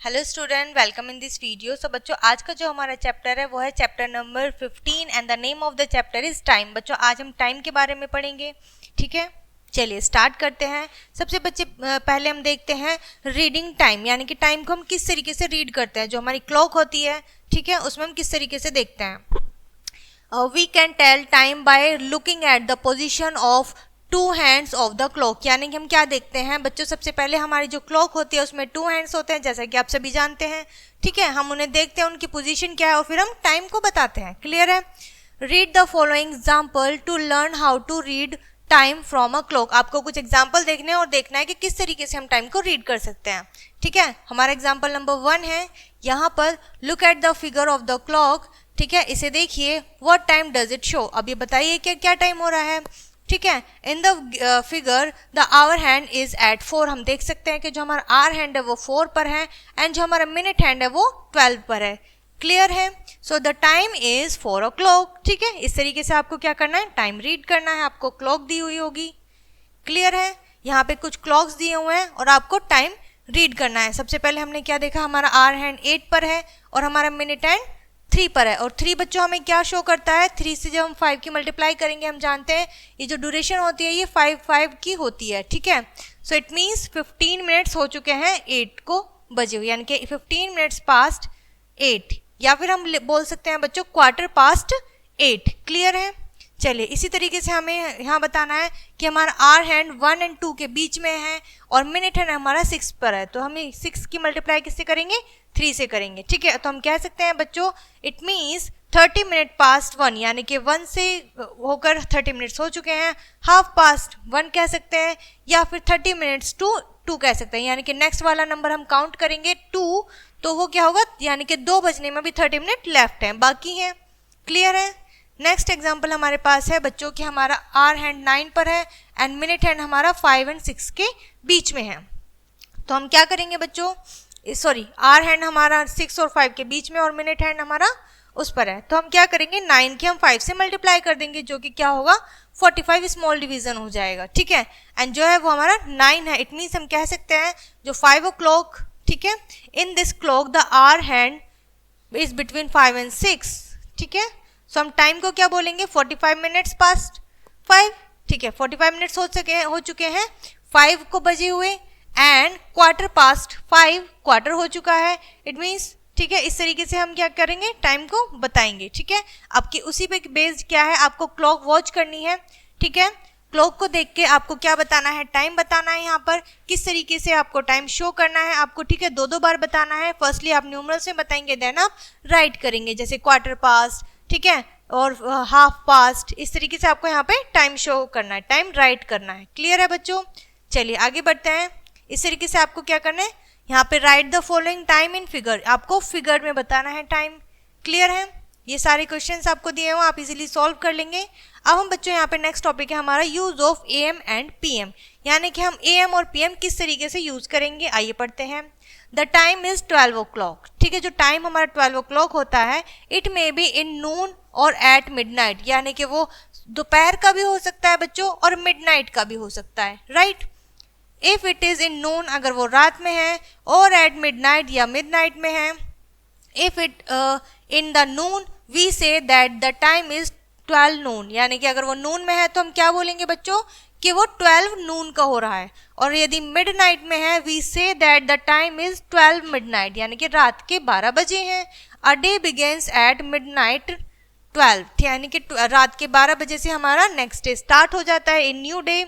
Hello student, welcome in this video. So बच्चों, आज का जो हमारा चैप्टर है वो है chapter number 15 and the name of the chapter is time. बच्चों, आज हम टाइम के बारे में पढ़ेंगे। ठीक है, चलिए स्टार्ट करते हैं। सबसे पहले हम देखते हैं रीडिंग टाइम, यानी कि टाइम को हम किस तरीके से रीड करते हैं। जो हमारी क्लॉक होती है, ठीक है, उसमें हम किस तरीके से देखते हैं। We can tell time by looking at the position of two hands of the clock. यानी कि हम क्या देखते हैं बच्चों, सबसे पहले हमारी जो क्लॉक होती है उसमें टू हैंड्स होते हैं, जैसा कि आप सभी जानते हैं। ठीक है, हम उन्हें देखते हैं, उनकी पोजीशन क्या है और फिर हम टाइम को बताते हैं। क्लियर है? Read the following example to learn how to read time from a clock. आपको कुछ एग्जाम्पल देखने हैं और देखना है कि किस तरीके से हम टाइम को रीड कर सकते हैं। ठीक है, हमारा एग्जाम्पल नंबर 1 है यहाँ पर, look at the figure of the clock. ठीक है, इसे देखिए, what time does it show. अब ये बताइए कि क्या टाइम हो रहा है। ठीक है, in the figure the hour hand is at 4। हम देख सकते हैं कि जो हमारा आवर हैंड है वो 4 पर है एंड जो हमारा मिनट हैंड है वो 12 पर है। क्लियर है? So the time is 4 o'clock। ठीक है, इस तरीके से आपको क्या करना है, टाइम रीड करना है। आपको क्लॉक दी हुई होगी। क्लियर है? यहाँ पे कुछ क्लॉक्स दिए हुए हैं और आपको टाइम रीड करना है। सबसे पहले हमने क्या देखा, हमारा आवर हैंड 8 पर है और हमारा मिनट हैंड 3 पर है। और 3 बच्चों हमें क्या शो करता है, 3 से जब हम 5 की मल्टीप्लाई करेंगे, हम जानते हैं ये जो ड्यूरेशन होती है ये 5 की होती है। ठीक है, सो इट मीन्स 15 मिनट्स हो चुके हैं 8 को बजे हुए, यानी कि 15 मिनट्स पास्ट 8, या फिर हम बोल सकते हैं बच्चों क्वार्टर पास्ट 8। क्लियर है? चलिए, इसी तरीके से हमें यहाँ बताना है कि हमारा आवर हैंड 1 और 2 के बीच में है और मिनट हैंड हमारा 6 पर है। तो हमें 6 की मल्टीप्लाई किससे करेंगे, 3 से करेंगे। ठीक है, तो हम कह सकते हैं बच्चों इट मीन्स 30 मिनट पास्ट 1, यानी कि 1 से होकर 30 मिनट्स हो चुके हैं। हाफ पास्ट 1 कह सकते हैं, या फिर 30 मिनट्स टू 2 कह सकते हैं, यानी कि नेक्स्ट वाला नंबर हम काउंट करेंगे 2, तो वो क्या होगा, यानी कि 2 बजने में भी 30 मिनट लेफ्ट हैं, बाकी हैं। क्लियर है? नेक्स्ट एग्जाम्पल हमारे पास है बच्चों कि हमारा आवर हैंड 9 पर है एंड मिनट हैंड हमारा 5 और 6 के बीच में है। तो हम क्या करेंगे बच्चों, सॉरी, आवर हैंड हमारा 6 और 5 के बीच में और मिनट हैंड हमारा उस पर है। तो हम क्या करेंगे, 9 की हम 5 से मल्टीप्लाई कर देंगे, जो कि क्या होगा 45 स्मॉल डिवीजन हो जाएगा। ठीक है, एंड जो है वो हमारा 9 है। इट मीन्स हम कह सकते हैं जो 5 o'clock, ठीक है, in this clock the hour hand is between 5 और 6। ठीक है, सो हम टाइम को क्या बोलेंगे, 45 मिनट्स पास्ट 5। ठीक है, 45 मिनट्स हो चुके हैं 5 को बजे हुए एंड क्वार्टर पास्ट 5 क्वार्टर हो चुका है। इट मीन्स, ठीक है, इस तरीके से हम क्या करेंगे, टाइम को बताएंगे। ठीक है, आपकी उसी पे बेस्ड क्या है, आपको क्लॉक वॉच करनी है। ठीक है, क्लॉक को देख के आपको क्या बताना है, टाइम बताना है। यहाँ पर किस तरीके से आपको टाइम शो करना है आपको। ठीक है, 2 बार बताना है। फर्स्टली आप न्यूमरल्स में बताएंगे, देन आप राइट करेंगे, जैसे क्वार्टर पास्ट, ठीक है, और हाफ पास्ट। इस तरीके से आपको यहाँ पे टाइम शो करना है, टाइम राइट करना है। क्लियर है बच्चों? चलिए आगे बढ़ते हैं। इस तरीके से आपको क्या करना है, यहाँ पे right the following time in figure, आपको फिगर में बताना है टाइम। क्लियर है? ये सारे क्वेश्चंस आपको दिए हुए, आप इजीली सॉल्व कर लेंगे। अब हम बच्चों यहाँ पे नेक्स्ट टॉपिक है हमारा use of AM and PM, यानी कि हम AM और PM किस तरीके से यूज करेंगे। आइए पढ़ते हैं। The time is 12 o'clock। ठीक है, जो टाइम हमारा 12 o'clock होता है, इट मे बी इन नून और एट मिडनाइट, यानी कि वो दोपहर का भी हो सकता है बच्चों और मिडनाइट का भी हो सकता है। Right? If it is in noon, अगर वो रात में है, और एट मिडनाइट या मिडनाइट में है। If it in the noon we say that the time is 12 noon, यानी कि अगर वो नून में है तो हम क्या बोलेंगे बच्चों कि वो 12 नून का हो रहा है। और यदि मिडनाइट में है, we say that the time is 12 midnight, यानी कि रात के 12 बजे हैं। A day begins at midnight 12, यानी कि रात के 12 बजे से हमारा नेक्स्ट डे स्टार्ट हो जाता है, in new day,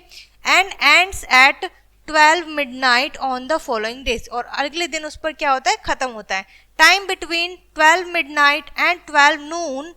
and ends at 12 midnight on the following days, और अगले दिन उस पर क्या होता है, खत्म होता है। Time between 12 midnight and 12 noon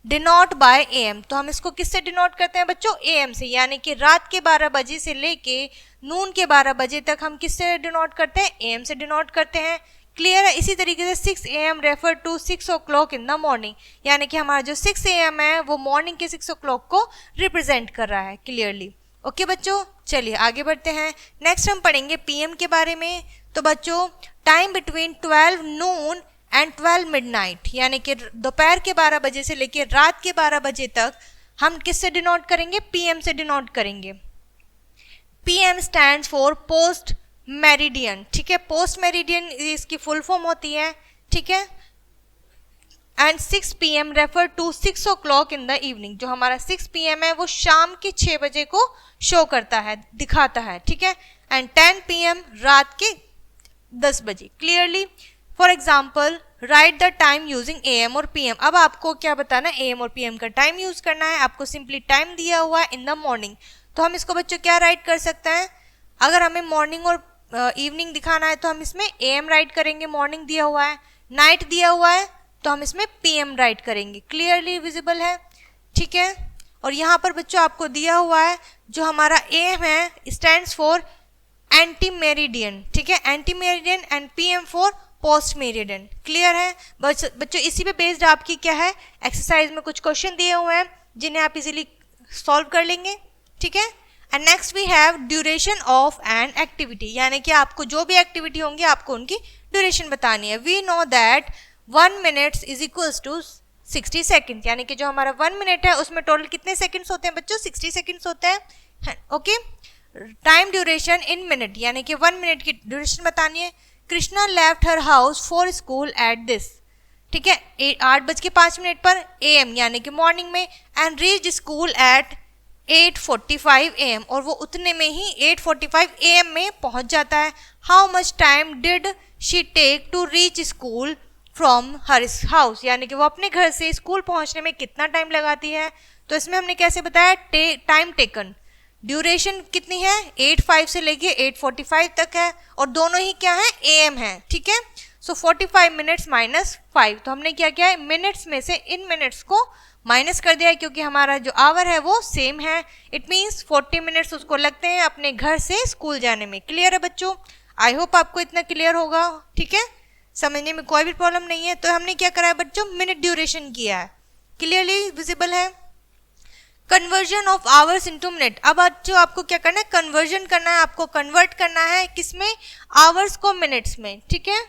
denote by AM। तो हम इसको किससे डिनोट करते हैं बच्चों, AM से, यानी कि रात के 12 बजे से लेके नून के 12 बजे तक हम किससे डिनोट करते हैं, AM से डिनोट करते हैं। क्लियर है? इसी तरीके से 6 AM refer to 6 o'clock in the morning, यानी कि हमारा जो 6 AM है वो मॉर्निंग के 6 o'clock को रिप्रेजेंट कर रहा है। क्लियरली? ओके बच्चों, चलिए आगे बढ़ते हैं। नेक्स्ट हम पढ़ेंगे PM के बारे में। तो बच्चों, time between 12 Noon and 12 midnight, यानी कि दोपहर के 12 बजे से लेकर रात के 12 बजे तक हम किससे डिनोट करेंगे, PM से डिनोट करेंगे। PM stands for post meridian, ठीक है, पोस्ट मेरिडियन इसकी फुल फॉर्म होती है, ठीक है। And 6 PM refer to 6 o'clock in the evening, जो हमारा 6 PM है वो शाम के 6 बजे को शो करता है, दिखाता है, ठीक है। एंड 10 PM रात के 10 बजे clearly. For example right the time using AM और PM। अब आपको क्या बताना है, AM और PM का टाइम यूज करना है। आपको सिंपली टाइम दिया हुआ है इन द मॉर्निंग, तो हम इसको बच्चों क्या राइट कर सकते हैं, अगर हमें मॉर्निंग और इवनिंग दिखाना है तो हम इसमें AM राइट करेंगे, मॉर्निंग दिया हुआ है, नाइट दिया हुआ है तो हम इसमें PM राइट करेंगे। क्लियरली विजिबल है, ठीक है। और यहाँ पर बच्चों आपको दिया हुआ है जो हमारा AM है स्टैंड्स फॉर एंटी मेरिडियन, ठीक है, anti meridian, and PM for post meridian. Clear है बच्चों, इसी पे बेस्ड आपकी क्या है, एक्सरसाइज में कुछ क्वेश्चन दिए हुए हैं जिन्हें आप इजीली सॉल्व कर लेंगे, ठीक है। And next we have duration of an activity, यानी कि आपको जो भी एक्टिविटी होंगी आपको उनकी ड्यूरेशन बतानी है। We know that 1 minute is equals to 60 second, यानी कि जो हमारा 1 मिनट है उसमें टोटल कितने सेकेंड्स होते हैं बच्चों, 60 सेकेंड्स होते हैं, ओके। टाइम ड्यूरेशन इन मिनट, यानी कि 1 मिनट की ड्यूरेशन बतानी है। Krishna left her house for school at this, ठीक है, 8:05 पर AM यानी कि मॉर्निंग में, and reach school eight 8:45 AM, और वो उतने में ही 8:45 AM में पहुंच जाता है। How much time did she take to reach school from her house, यानी कि वो अपने घर से स्कूल पहुंचने में कितना टाइम लगाती है। तो इसमें हमने कैसे बताया, टाइम टेकन, ड्यूरेशन कितनी है, 8:05 से लेके 8:45 तक है, और दोनों ही क्या है, AM है, ठीक है। सो 45 मिनट्स माइनस 5, तो हमने क्या किया है, मिनट्स में से इन मिनट्स को माइनस कर दिया है, क्योंकि हमारा जो आवर है वो सेम है। इट मीन्स 40 मिनट्स उसको लगते हैं अपने घर से स्कूल जाने में। क्लियर है बच्चों, आई होप आपको इतना क्लियर होगा, ठीक है, समझने में कोई भी प्रॉब्लम नहीं है। तो हमने क्या करा है बच्चों, मिनट ड्यूरेशन किया है, क्लियरली विजिबल है। Conversion of hours into minute, अब जो आपको क्या करना है, कन्वर्जन करना है, आपको कन्वर्ट करना है किसमें, आवर्स को मिनट्स में, ठीक है।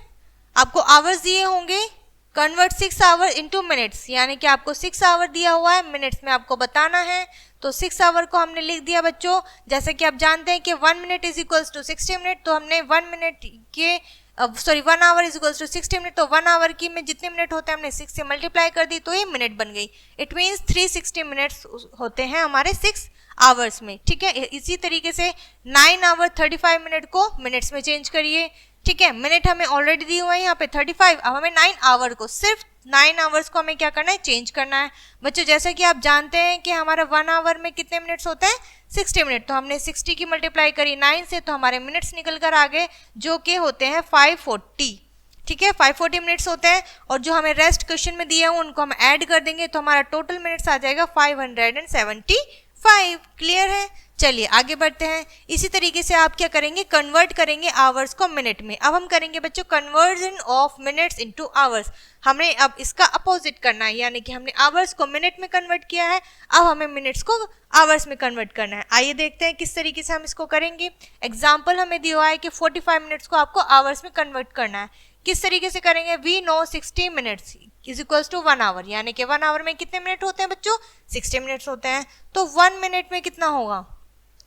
आपको आवर्स दिए होंगे, कन्वर्ट 6 आवर इनटू मिनट्स, यानी कि आपको 6 आवर दिया हुआ है, मिनट्स में आपको बताना है। तो 6 आवर को हमने लिख दिया बच्चों, जैसे कि आप जानते हैं कि 1 minute is equals to 60 minute, तो हमने 1 मिनट के 1 hour is equals to 60 minute, तो 1 आवर की में जितने मिनट होते हैं हमने 6 से मल्टीप्लाई कर दी, तो ये मिनट बन गई। इट मीन्स 360 मिनट्स होते हैं हमारे 6 आवर्स में, ठीक है। इसी तरीके से 9 आवर 35 मिनट को मिनट्स में चेंज करिए, ठीक है। मिनट हमें ऑलरेडी दी हुआ है यहाँ पे 35, अब हमें 9 आवर को, सिर्फ 9 आवर्स को हमें क्या करना है, चेंज करना है बच्चों। जैसा कि आप जानते हैं कि हमारा 1 आवर में कितने मिनट्स होते हैं, 60 मिनट, तो हमने 60 की मल्टीप्लाई करी 9 से, तो हमारे मिनट्स निकल कर आ गए जो कि होते हैं 540, ठीक है, 540 मिनट्स होते हैं। और जो हमें रेस्ट क्वेश्चन में दिए हैं उनको हम ऐड कर देंगे, तो हमारा टोटल मिनट्स आ जाएगा 575। क्लियर है, चलिए आगे बढ़ते हैं। इसी तरीके से आप क्या करेंगे, कन्वर्ट करेंगे आवर्स को मिनट में। अब हम करेंगे बच्चों conversion of minutes into hours, हमें अब इसका अपोजिट करना है, यानी कि हमने आवर्स को मिनट में कन्वर्ट किया है, अब हमें मिनट्स को आवर्स में कन्वर्ट करना है। आइए देखते हैं किस तरीके से हम इसको करेंगे। एग्जाम्पल हमें दिया हुआ है कि 45 मिनट्स को आपको आवर्स में कन्वर्ट करना है। किस तरीके से करेंगे, we know 60 minutes is equals to 1 hour, यानी कि 1 आवर में कितने मिनट होते हैं बच्चों, 60 मिनट्स होते हैं। तो 1 मिनट में कितना होगा,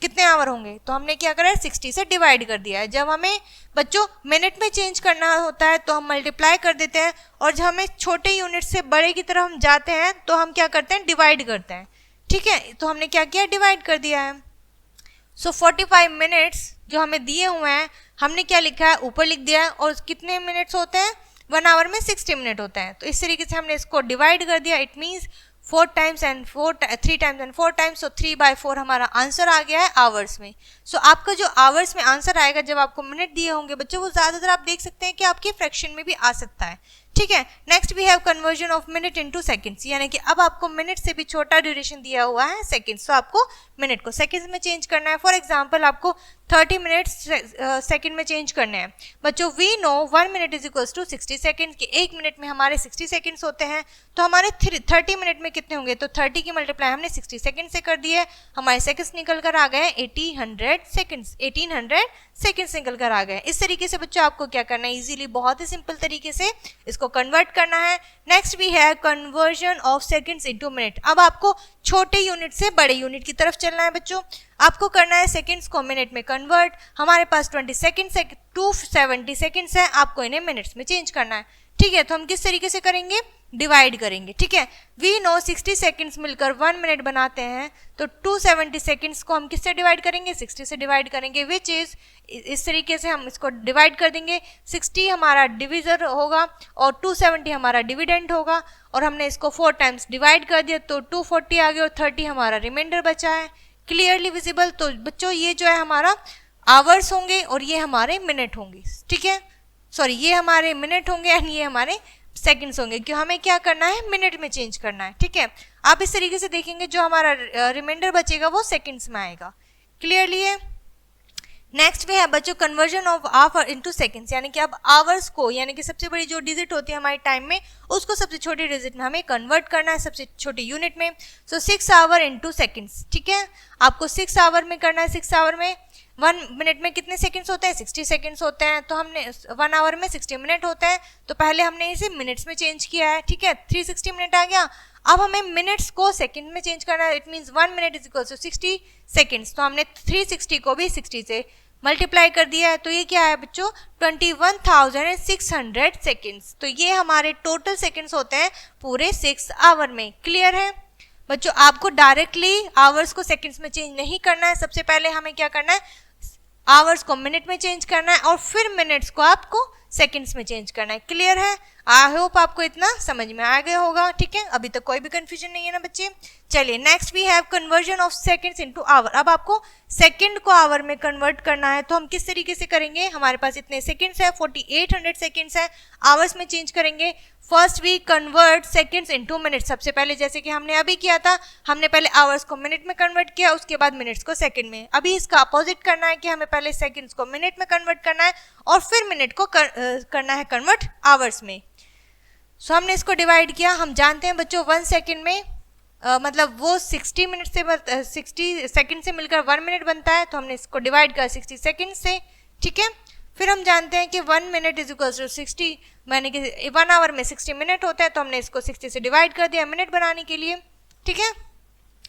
कितने आवर होंगे, तो हमने क्या करा है, 60 से डिवाइड कर दिया है। जब हमें बच्चों मिनट में चेंज करना होता है तो हम मल्टीप्लाई कर देते हैं, और जब हमें छोटे यूनिट से बड़े की तरफ हम जाते हैं तो हम क्या करते हैं, डिवाइड करते हैं, ठीक है। तो हमने क्या किया, डिवाइड कर दिया है। सो 45 मिनट्स जो हमें दिए हुए हैं हमने क्या लिखा है, ऊपर लिख दिया है, और कितने मिनट्स होते हैं, 1 आवर में 60 मिनट होते हैं। तो इस तरीके से हमने इसको डिवाइड कर दिया। It means 3 times and 4 times, तो 3/4 हमारा आंसर आ गया है आवर्स में। सो आपका जो आवर्स में आंसर आएगा, जब आपको मिनट दिए होंगे बच्चों, वो ज़्यादातर आप देख सकते हैं कि आपके फ्रैक्शन में भी आ सकता है, ठीक है। Next we have conversion of minute into seconds, यानी कि अब आपको मिनट से भी छोटा ड्यूरेशन दिया हुआ है सेकंड्स, तो आपको मिनट को सेकंड्स में चेंज करना है। फॉर एग्जांपल आपको 30 मिनट्स सेकंड में चेंज करने हैं बच्चों। We know 1 minute is equals to 60 second, कि 1 मिनट में हमारे 60 सेकंड्स होते हैं, तो हमारे 30 मिनट में कितने होंगे, तो 30 की मल्टीप्लाई हमने 60 सेकंड से कर दी है, हमारे सेकंड्स निकल कर आ गए 1800 सेकंड्स निकल कर आ गए। इस तरीके से बच्चों आपको क्या करना है, इजीली बहुत ही सिंपल तरीके से इसको कन्वर्ट करना है। नेक्स्ट वी है conversion of seconds into minute. अब आपको छोटे यूनिट से बड़े यूनिट की तरफ चलना है बच्चों। आपको करना है सेकंड्स को मिनट में कन्वर्ट। हमारे पास 20 सेकंड्स है, 270 सेकंड्स है, आपको इन्हें मिनट्स में चेंज करना है। ठीक है, तो हम किस तरीके से करेंगे, डिवाइड करेंगे। ठीक है, वी नो 60 सेकंड्स मिलकर 1 मिनट बनाते हैं, तो 270 सेकंड्स को हम किससे डिवाइड करेंगे, 60 से डिवाइड करेंगे, विच इज इस तरीके से हम इसको डिवाइड कर देंगे। 60 हमारा डिविजर होगा और 270 हमारा डिविडेंड होगा, और हमने इसको 4 टाइम्स डिवाइड कर दिया तो 240 आ गया और 30 हमारा रिमाइंडर बचा है। Clearly visible. तो बच्चों ये जो है हमारा आवर्स होंगे और ये हमारे मिनट होंगे। ठीक है, सॉरी ये हमारे मिनट होंगे एंड ये हमारे सेकंड्स होंगे, क्यों हमें क्या करना है, मिनट में चेंज करना है। ठीक है, आप इस तरीके से देखेंगे जो हमारा रिमाइंडर बचेगा वो सेकंड्स में आएगा। क्लियरली है। नेक्स्ट भी है बच्चों conversion of our into seconds, यानी कि अब आवर्स को, यानी कि सबसे बड़ी जो डिजिट होती है हमारे टाइम में, उसको सबसे छोटी डिजिट में हमें कन्वर्ट करना है, सबसे छोटी यूनिट में। सो 6 आवर इनटू सेकंड्स। ठीक है, आपको 6 आवर में करना है। 6 आवर में 1 मिनट में कितने सेकंड्स होते हैं, 60 सेकंड्स होते हैं, तो हमने 1 आवर में 60 मिनट होते हैं, तो पहले हमने इसे मिनट्स में चेंज किया है। ठीक है, 360 मिनट आ गया। अब हमें मिनट्स को सेकंड में चेंज करना है। It means 1 minute is equal to 60 seconds, तो हमने 360 को भी 60 से मल्टीप्लाई कर दिया है, तो ये क्या है बच्चों, 21,600 सेकंड्स। तो ये हमारे टोटल सेकंड्स होते हैं पूरे 6 आवर में। क्लियर है बच्चों, आपको डायरेक्टली आवर्स को सेकंड्स में चेंज नहीं करना है। सबसे पहले हमें क्या करना है, आवर्स को मिनट में चेंज करना है और फिर मिनट्स को आपको सेकंड्स में चेंज करना है। क्लियर है, आई होप आपको इतना समझ में आ गया होगा। ठीक है, अभी तक कोई भी कंफ्यूजन नहीं है ना बच्चे। चलिए next we have conversion of seconds into hour. अब आपको सेकंड को आवर में कन्वर्ट करना है, तो हम किस तरीके से करेंगे, हमारे पास इतने सेकंड्स है, 4800 सेकंड्स है, आवर्स में चेंज करेंगे। First we convert seconds into minutes. सबसे पहले जैसे कि हमने अभी किया था, हमने पहले आवर्स को मिनट में कन्वर्ट किया, उसके बाद मिनट्स को सेकंड में। अभी इसका अपोजिट करना है कि हमें पहले सेकंड्स को मिनट में कन्वर्ट करना है और फिर मिनट को करना है कन्वर्ट आवर्स में। सो हमने इसको डिवाइड किया। हम जानते हैं बच्चों 1 सेकंड में मतलब वो 60 मिनट से 60 सेकंड से मिलकर 1 मिनट बनता है, तो हमने इसको डिवाइड किया 60 सेकंड से। ठीक है, फिर हम जानते हैं कि 1 मिनट इज इक्वल टू 60, यानी कि 1 आवर में 60 मिनट होता है, तो हमने इसको 60 से डिवाइड कर दिया मिनट बनाने के लिए। ठीक है,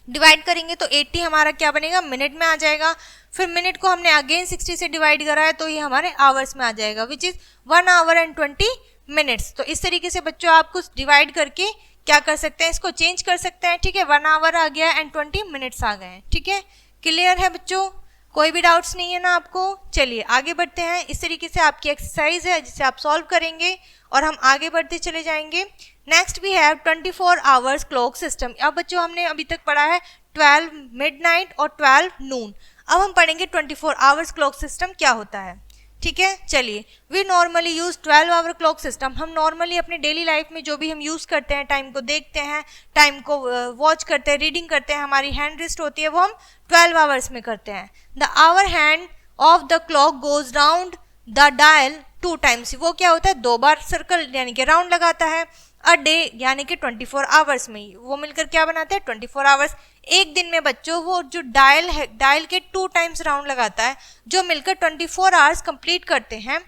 डिवाइड करेंगे तो 80 हमारा क्या बनेगा, मिनट में आ जाएगा। फिर मिनट को हमने अगेन 60 से डिवाइड करा है, तो ये हमारे आवर्स में आ जाएगा, which is 1 our and 20 minutes. तो इस तरीके से बच्चों आप कुछ डिवाइड करके क्या कर सकते हैं, इसको चेंज कर सकते हैं। ठीक है, 1 आवर आ गया एंड 20 मिनट्स आ गए हैं। ठीक है, क्लियर है बच्चों, कोई भी डाउट्स नहीं है ना आपको। चलिए आगे बढ़ते हैं। इस तरीके से आपकी एक्सरसाइज है जिसे आप सॉल्व करेंगे और हम आगे बढ़ते चले जाएंगे। Next we have 24 hours clock system. अब बच्चों हमने अभी तक पढ़ा है 12 मिडनाइट और 12 नून। अब हम पढ़ेंगे 24 आवर्स क्लॉक सिस्टम क्या होता है। ठीक है, चलिए we normally use 12 hour clock system. हम नॉर्मली अपने डेली लाइफ में जो भी हम यूज़ करते हैं, टाइम को देखते हैं, टाइम को वॉच करते हैं, रीडिंग करते हैं, हमारी हैंड रिस्ट होती है, वो हम 12 आवर्स में करते हैं। The hour hand of the clock goes round the dial 2 times. वो क्या होता है, 2 बार सर्कल यानी कि राउंड लगाता है। अ डे यानी कि 24 आवर्स में वो मिलकर क्या बनाते हैं, 24 आवर्स। एक दिन में बच्चों वो जो डायल है, डायल के 2 टाइम्स राउंड लगाता है, जो मिलकर 24 आवर्स कंप्लीट करते हैं।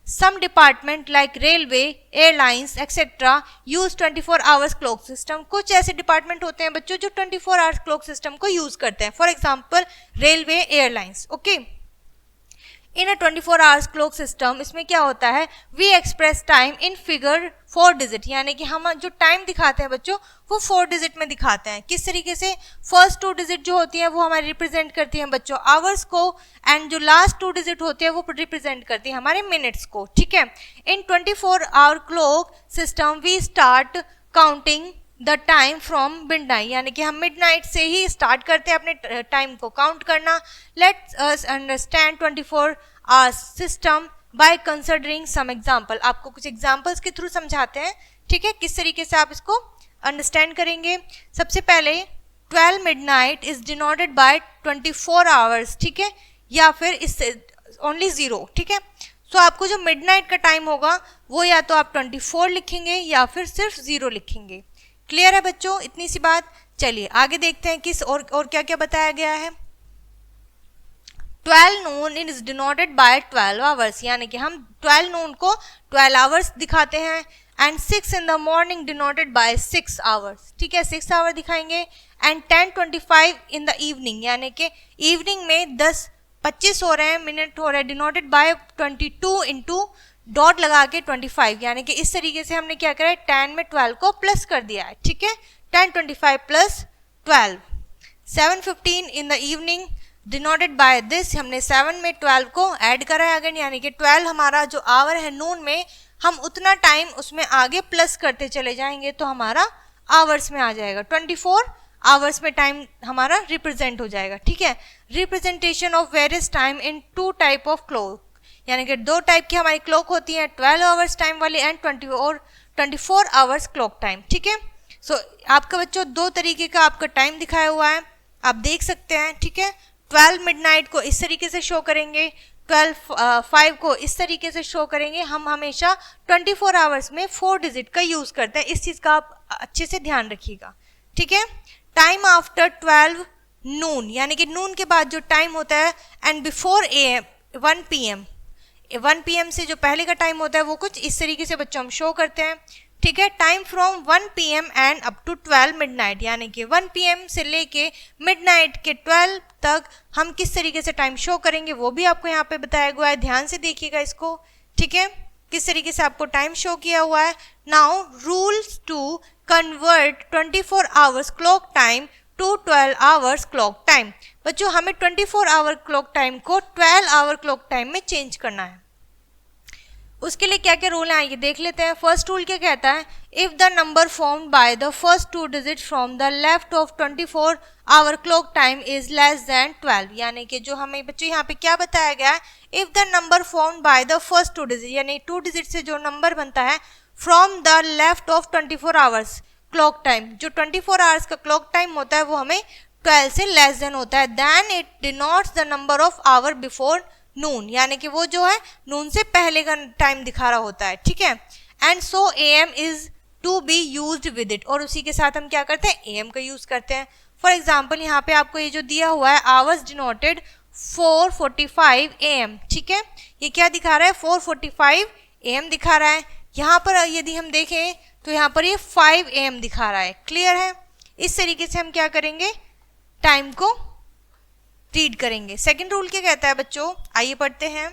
Some department like railway, airlines etcetera use 24 hours clock system. कुछ ऐसे डिपार्टमेंट होते हैं बच्चों जो 24 आवर्स क्लॉक सिस्टम को यूज करते हैं, for example railway, airlines. Okay, in a 24 hours clock system इसमें क्या होता है, we express time in figure 4 digit, यानी कि हम जो टाइम दिखाते हैं बच्चों वो 4 डिजिट में दिखाते हैं। किस तरीके से, फर्स्ट 2 डिजिट जो होती है वो हमारी रिप्रेजेंट करती हैं बच्चों आवर्स को, एंड जो लास्ट 2 डिजिट होते हैं वो रिप्रेजेंट करती है हमारे मिनट्स को। ठीक है, in 24 hour clock system we start counting the time from midnight, यानी कि हम मिडनाइट से ही स्टार्ट करते हैं अपने टाइम को काउंट करना। Let's us understand 24 hours system by considering some example. आपको कुछ एग्जाम्पल्स के थ्रू समझाते हैं। ठीक है, किस तरीके से आप इसको अंडरस्टैंड करेंगे। सबसे पहले 12 midnight is denoted by 24 hours. ठीक है, या फिर इससे ओनली 0। ठीक है, तो आपको जो मिडनाइट का टाइम होगा वो या तो आप 24 लिखेंगे या फिर सिर्फ 0 लिखेंगे। क्लियर है बच्चों, इतनी सी बात। चलिए आगे देखते हैं किस और क्या क्या बताया गया है। 12 नून इज डिनोटेड बाय 12 आवर्स, यानी कि हम 12 नून को 12 आवर्स दिखाते हैं। And 6 in the morning denoted by 6 hours, ठीक है 6 आवर दिखाएंगे। एंड 10:25 इन द इवनिंग, यानी कि इवनिंग में 10:25 हो रहे हैं, मिनट हो रहे हैं, डिनोटेड बाय 22 इंटू डॉट लगा के 25, यानी कि इस तरीके से हमने क्या करा है 10 में 12 को प्लस कर दिया है, ठीक है 10:25 plus 12। 7:15 in the evening denoted by this, हमने 7 में 12 को ऐड करा है अगेन, यानी कि 12 हमारा जो आवर है नून में, हम उतना टाइम उसमें आगे प्लस करते चले जाएंगे तो हमारा आवर्स में आ जाएगा, 24 आवर्स में टाइम हमारा रिप्रेजेंट हो जाएगा, ठीक है। Representation of various time in 2 type of clock, यानी कि 2 टाइप की हमारी क्लॉक होती है, 12 आवर्स टाइम वाली एंड 24 आवर्स क्लॉक टाइम, ठीक है। सो आपका बच्चों 2 तरीके का आपका टाइम दिखाया हुआ है, आप देख सकते हैं, ठीक है। 12 मिडनाइट को इस तरीके से शो करेंगे, 12:05 को इस तरीके से शो करेंगे। हम हमेशा 24 आवर्स में 4 डिजिट का यूज करते हैं, इस चीज का आप अच्छे से ध्यान रखिएगा, ठीक है। टाइम आफ्टर 12 नून, यानी कि नून के बाद जो टाइम होता है, and before AM 1 PM, 1 PM से जो पहले का टाइम होता है वो कुछ इस तरीके से बच्चों हम शो करते हैं, ठीक है। Time from 1 PM and up to 12 midnight, यानी कि 1 PM से लेके मिडनाइट के 12 तक हम किस तरीके से टाइम शो करेंगे वो भी आपको यहाँ पे बताया हुआ है, ध्यान से देखिएगा इसको, ठीक है, किस तरीके से आपको टाइम शो किया हुआ है। Now rules to convert 24 hours clock time to 12 hours clock time. बच्चों हमें 24 आवर क्लॉक टाइम को 12 आवर क्लॉक टाइम में चेंज करना है। उसके लिए क्या क्या रूल हैं ये देख लेते हैं। फर्स्ट रूल क्या कहता है, if the number formed by the first 2 digit from the left of 24 hour clock time is less than 12, यानी कि जो हमें बच्चों यहाँ पे क्या बताया गया है, if the number formed by the first 2 digit, यानी 2 डिजिट से जो नंबर बनता है from the left of 24 hours clock time, जो 24 आवर्स का क्लॉक टाइम होता है वो हमें 12 से लेस देन होता है, then it denotes the number of hour before noon, यानी कि वो जो है नून से पहले का टाइम दिखा रहा होता है, ठीक है। And so AM is to be used with it, और उसी के साथ हम क्या करते हैं AM का यूज करते हैं। फॉर एग्जाम्पल यहाँ पे आपको ये जो दिया हुआ है आवर्स डिनोटेड 4:45 AM, ठीक है, ये क्या दिखा रहा है 4:45 AM दिखा रहा है। यहाँ पर यदि हम देखें तो यहाँ पर ये 5 AM दिखा रहा है, क्लियर है। इस तरीके से हम क्या करेंगे टाइम को रीड करेंगे। सेकंड रूल क्या कहता है बच्चों, आइए पढ़ते हैं।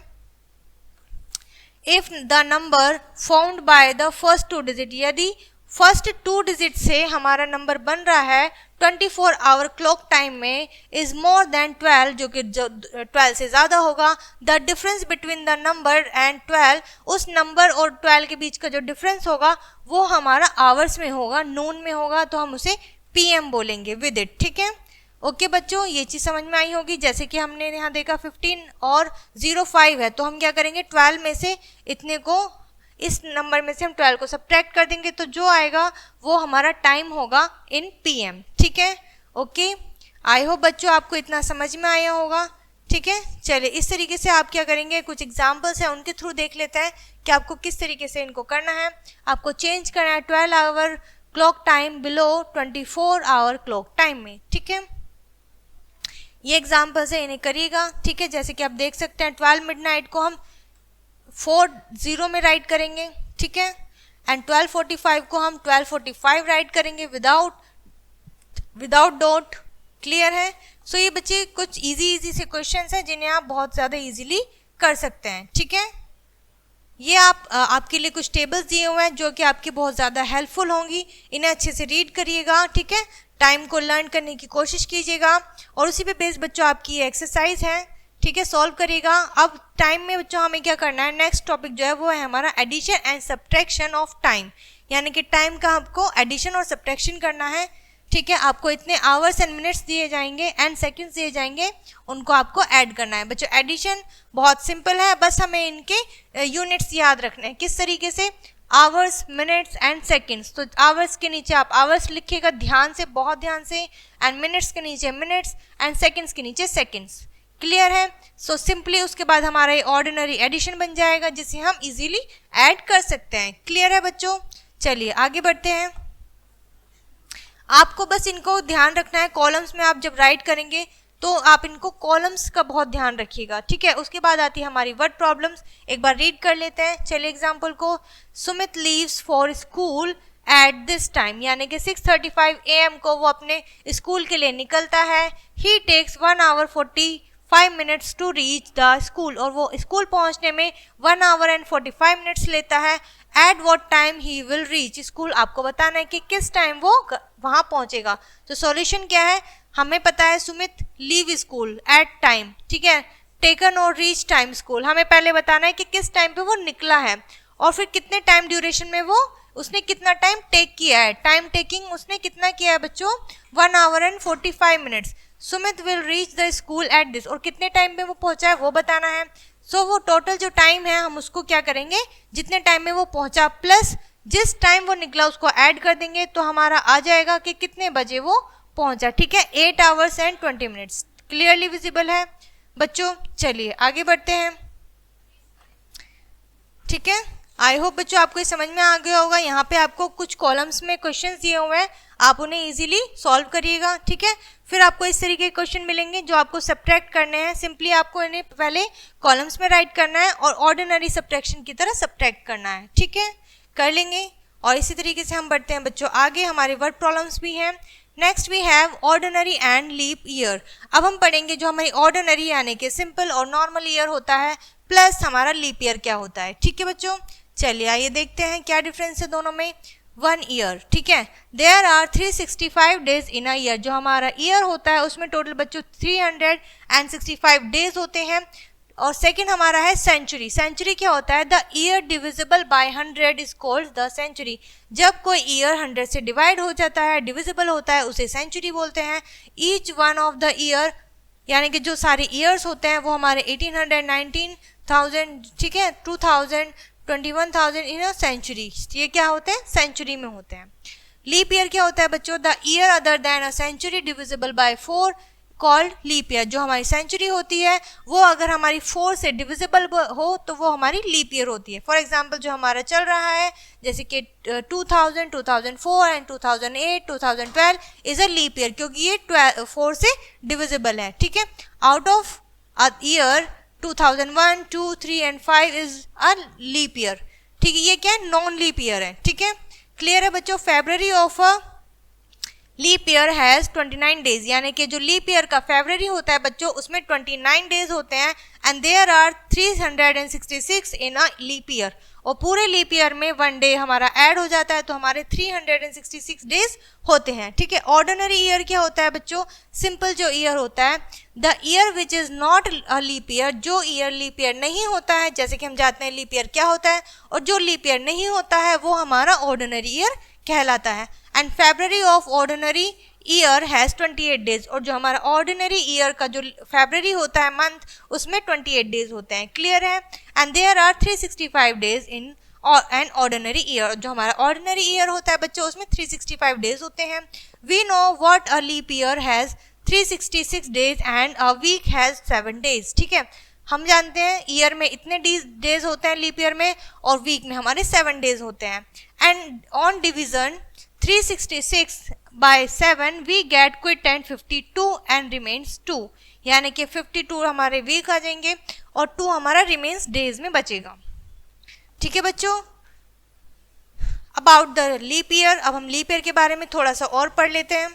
If the number found by the first 2 digit, यदि फर्स्ट 2 डिजिट से हमारा नंबर बन रहा है 24 आवर क्लॉक टाइम में इज मोर देन 12, जो कि 12 से ज़्यादा होगा, the difference between the number and 12, उस नंबर और 12 के बीच का जो डिफरेंस होगा वो हमारा आवर्स में होगा, नून में होगा, तो हम उसे PM बोलेंगे विद इट, ठीक है। ओके बच्चों, ये चीज़ समझ में आई होगी। जैसे कि हमने यहाँ देखा 15 और 05 है, तो हम क्या करेंगे 12 में से इतने को, इस नंबर में से हम 12 को सब्ट्रैक्ट कर देंगे, तो जो आएगा वो हमारा टाइम होगा इन PM, ठीक है। ओके, आई होप बच्चों आपको इतना समझ में आया होगा, ठीक है। चलिए इस तरीके से आप क्या करेंगे, कुछ एग्जाम्पल्स हैं उनके थ्रू देख लेते हैं कि आपको किस तरीके से इनको करना है। आपको चेंज करना है 12 hour clock time below 24 hour clock time में, ठीक है। ये एग्जाम्पल्स है, इन्हें करिएगा, ठीक है। जैसे कि आप देख सकते हैं 12 मिडनाइट को हम 40 में राइट करेंगे, ठीक है, एंड 12:45 को हम 12:45 राइट करेंगे विदाउट डॉट, क्लियर है। सो ये बच्चे कुछ इजी से क्वेश्चंस हैं जिन्हें आप बहुत ज़्यादा इजीली कर सकते हैं, ठीक है। ये आपके लिए कुछ टेबल्स दिए हुए हैं जो कि आपकी बहुत ज़्यादा हेल्पफुल होंगी, इन्हें अच्छे से रीड करिएगा, ठीक है। टाइम को लर्न करने की कोशिश कीजिएगा और उसी पे बेस बच्चों आपकी ये एक्सरसाइज है, ठीक है, सॉल्व करिएगा। अब टाइम में बच्चों हमें क्या करना है, नेक्स्ट टॉपिक जो है वो है हमारा addition and subtraction of time, यानी कि टाइम का आपको एडिशन और सब्ट्रैक्शन करना है, ठीक है। आपको इतने आवर्स एंड मिनट्स दिए जाएंगे एंड सेकंड्स दिए जाएंगे, उनको आपको ऐड करना है। बच्चों एडिशन बहुत सिंपल है, बस हमें इनके यूनिट्स याद रखने हैं। किस तरीके से, आवर्स, मिनट्स एंड सेकंड्स। तो आवर्स के नीचे आप आवर्स लिखिएगा ध्यान से, बहुत ध्यान से, एंड मिनट्स के नीचे मिनट्स एंड सेकंड्स के नीचे सेकंड्स, क्लियर है। सो सिंपली उसके बाद हमारा ये ऑर्डिनरी एडिशन बन जाएगा जिसे हम इजीली ऐड कर सकते हैं, क्लियर है बच्चों। चलिए आगे बढ़ते हैं। आपको बस इनको ध्यान रखना है, कॉलम्स में आप जब राइट करेंगे तो आप इनको कॉलम्स का बहुत ध्यान रखिएगा, ठीक है। उसके बाद आती है हमारी वर्ड प्रॉब्लम्स, एक बार रीड कर लेते हैं। चलिए एग्जाम्पल को, Sumit leaves for school at this time, यानी कि 6:35 AM को वो अपने स्कूल के लिए निकलता है। He takes 1 hour 45 minutes to reach the school, और वो स्कूल पहुंचने में 1 hour and 45 minutes लेता है। At what time he will reach school, आपको बताना है कि किस टाइम वो वहां पहुंचेगा। तो सॉल्यूशन क्या है, हमें पता है Sumit leave school at time, ठीक है। टेकन और रीच टाइम स्कूल, हमें पहले बताना है कि किस टाइम पे वो निकला है, और फिर कितने टाइम ड्यूरेशन में वो उसने कितना टाइम टेक किया है। टाइम टेकिंग उसने कितना किया है बच्चों, 1 hour and 45 minutes। Sumit will reach the school at this, और कितने टाइम में वो पहुंचा है वो बताना है। सो वो टोटल जो टाइम है हम उसको क्या करेंगे, जितने टाइम में वो पहुंचा प्लस जिस टाइम वो निकला उसको ऐड कर देंगे, तो हमारा आ जाएगा कि कितने बजे वो पहुंचा, ठीक है। 8 hours and 20 minutes। Clearly visible है बच्चों। चलिए आगे बढ़ते हैं, ठीक है। आई होप बच्चों आपको ये समझ में आ गया होगा। यहाँ पे आपको कुछ कॉलम्स में क्वेश्चंस दिए हुए हैं, आप उन्हें इजीली सॉल्व करिएगा, ठीक है। फिर आपको इस तरीके के क्वेश्चन मिलेंगे जो आपको सब्ट्रैक्ट करने हैं। सिंपली आपको इन्हें पहले कॉलम्स में राइट करना है और ऑर्डिनरी सब्ट्रैक्शन की तरह सब्ट्रैक्ट करना है, ठीक है। कर लेंगे, और इसी तरीके से हम बढ़ते हैं बच्चों आगे। हमारे वर्ड प्रॉब्लम्स भी हैं। Next we have ordinary and leap year. अब हम पढ़ेंगे जो हमारी ऑर्डिनरी यानी कि सिंपल और नॉर्मल ईयर होता है, प्लस हमारा लीप ईयर क्या होता है, ठीक है बच्चों। चलिए आइए देखते हैं क्या डिफरेंस है दोनों में। 1 ईयर, ठीक है। There are 365 days in a year, जो हमारा ईयर होता है उसमें टोटल बच्चों 365 डेज होते हैं। और सेकंड हमारा है सेंचुरी। सेंचुरी क्या होता है, the year divisible by 100 is called the century. जब कोई ईयर 100 से डिवाइड हो जाता है, डिविजिबल होता है, उसे सेंचुरी बोलते हैं। Each one of the year, यानी कि जो सारे ईयर्स होते हैं वो हमारे 1800, 19,000, ठीक है, 2000, 21,000 इन अ सेंचुरी, ये क्या होते हैं, सेंचुरी में होते हैं। लीप ईयर क्या होता है बच्चों, the year other than a century divisible by 4 called leap year. जो हमारी सेंचुरी होती है वो अगर हमारी 4 से डिविजिबल हो तो वो हमारी लीप ईयर होती है। फॉर एग्जांपल जो हमारा चल रहा है जैसे कि 2000, 2004 and 2008, 2012 is a leap year, क्योंकि ये 4 से डिविजिबल है, ठीक है। Out of a year 2001, 2, 3 and 5 is a leap year, ठीक है। ये क्या है, नॉन लीप ईयर है, ठीक है। क्लियर है बच्चों। February of a leap year has 29 days, यानी कि जो लीप ईयर का फेब्रुअरी होता है बच्चों उसमें 29 डेज होते हैं। And there are 366 in a leap year, और पूरे लीप ईयर में 1 डे हमारा ऐड हो जाता है, तो हमारे 366 डेज होते हैं, ठीक है। ऑर्डिनरी ईयर क्या होता है बच्चों, सिंपल जो ईयर होता है, the year which is not a leap year, जो ईयर लीप ईयर नहीं होता है, जैसे कि हम जानते हैं लीप ईयर क्या होता है, और जो लीप ईयर नहीं होता है वो हमारा ऑर्डिनरी ईयर कहलाता है। And February of ordinary year has 28 days, और जो हमारा ऑर्डिनरी ईयर का जो फेब्रुअरी होता है मंथ उसमें 28 डेज होते हैं। क्लियर है। And there are 365 days in an ordinary year, जो हमारा ऑर्डिनरी ईयर होता है बच्चों उसमें 365 डेज होते हैं। We know what a leap year has 366 days and a week has 7 days, ठीक है। हम जानते हैं ईयर में इतने डेज होते हैं लीप ईयर में, और वीक में हमारे 7 डेज होते हैं। And on division 366 by 7 we get quit and 52 and remains 2, यानी कि 52 हमारे वीक आ जाएंगे और 2 हमारा रिमेन्स डेज में बचेगा, ठीक है बच्चों। अबाउट द लीप ईयर, अब हम लीप ईयर के बारे में थोड़ा सा और पढ़ लेते हैं,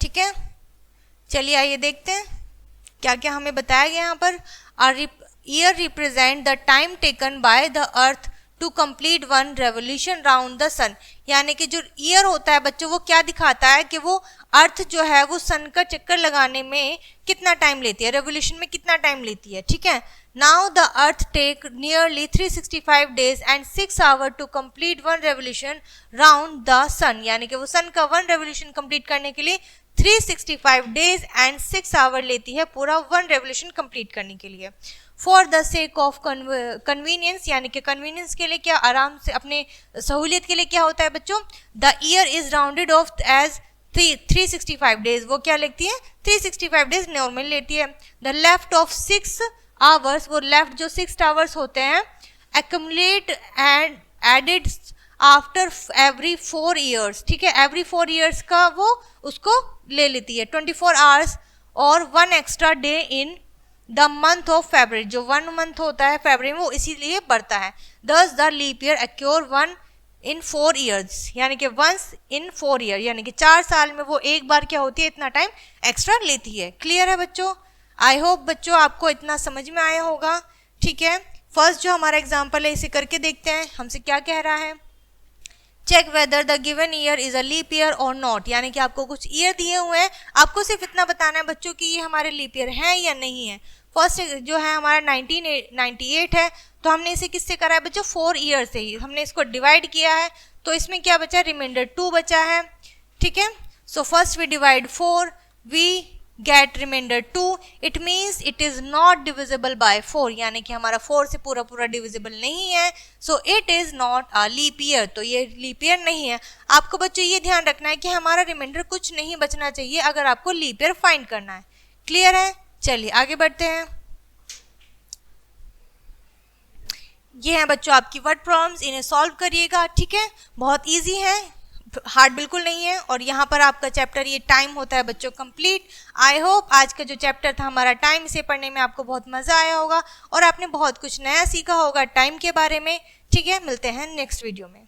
ठीक है। चलिए आइए देखते हैं क्या क्या हमें बताया गया यहाँ पर। Our year represent the time taken by the earth to complete 1 revolution round the sun, यानी कि जो ईयर होता है बच्चों वो क्या दिखाता है कि वो अर्थ जो है वो सन का चक्कर लगाने में कितना टाइम लेती है, रेवोल्यूशन में कितना टाइम लेती है, ठीक है। Now the earth take nearly 365 days and 6 hour to complete 1 revolution round the sun, यानी कि वो सन का 1 रेवोल्यूशन कंप्लीट करने के लिए 365 डेज एंड 6 आवर लेती है पूरा 1 रेवोल्यूशन कंप्लीट करने के लिए। For the sake of convenience, यानी कि कन्वीनियंस के लिए क्या, आराम से अपने सहूलियत के लिए क्या होता है बच्चों, the year is rounded off as 365 days, वो क्या लेती है 365 डेज नॉर्मल लेती है। द लेफ्ट ऑफ 6 आवर्स, वो लेफ्ट जो 6 आवर्स होते हैं, accumulate and added after every 4 years, ठीक है। एवरी 4 ईयर्स का वो उसको ले लेती है। 24 आवर्स और 1 extra day in the month of February, जो 1 मंथ होता है फरवरी में वो इसीलिए बढ़ता है। Thus the leap year occur 1 in 4 years, यानी कि वंस इन 4 ईयर, यानी कि 4 साल में वो एक बार क्या होती है, इतना टाइम एक्स्ट्रा लेती है। क्लियर है बच्चों? आई होप बच्चों आपको इतना समझ में आया होगा। ठीक है, फर्स्ट जो हमारा एग्जाम्पल है इसे करके देखते हैं, हमसे क्या कह रहा है। Check whether the given year is a leap year और नॉट, यानी कि आपको कुछ ईयर दिए हुए हैं, आपको सिर्फ इतना बताना है बच्चों कि ये हमारे लीप ईयर है या नहीं है। फर्स्ट जो है हमारा 1998 है, तो हमने इसे किससे करा है बच्चों, 4 ईयर से ही हमने इसको डिवाइड किया है, तो इसमें क्या बचा, रिमाइंडर 2 बचा है। ठीक है, so first we divide 4, we get remainder 2, it means it is not divisible by 4, यानी कि हमारा 4 से पूरा पूरा डिविजिबल नहीं है, so it is not a leap year, तो ये लीप ईयर नहीं है। आपको बच्चों ये ध्यान रखना है कि हमारा रिमाइंडर कुछ नहीं बचना चाहिए अगर आपको लीप ईयर फाइंड करना है। क्लियर है? चलिए आगे बढ़ते हैं। ये हैं बच्चों आपकी वर्ड प्रॉब्लम्स, इन्हें सॉल्व करिएगा। ठीक है, बहुत इजी है, हार्ड बिल्कुल नहीं है। और यहाँ पर आपका चैप्टर ये टाइम होता है बच्चों कंप्लीट। आई होप आज का जो चैप्टर था हमारा टाइम, इसे पढ़ने में आपको बहुत मज़ा आया होगा और आपने बहुत कुछ नया सीखा होगा टाइम के बारे में। ठीक है, मिलते हैं नेक्स्ट वीडियो में।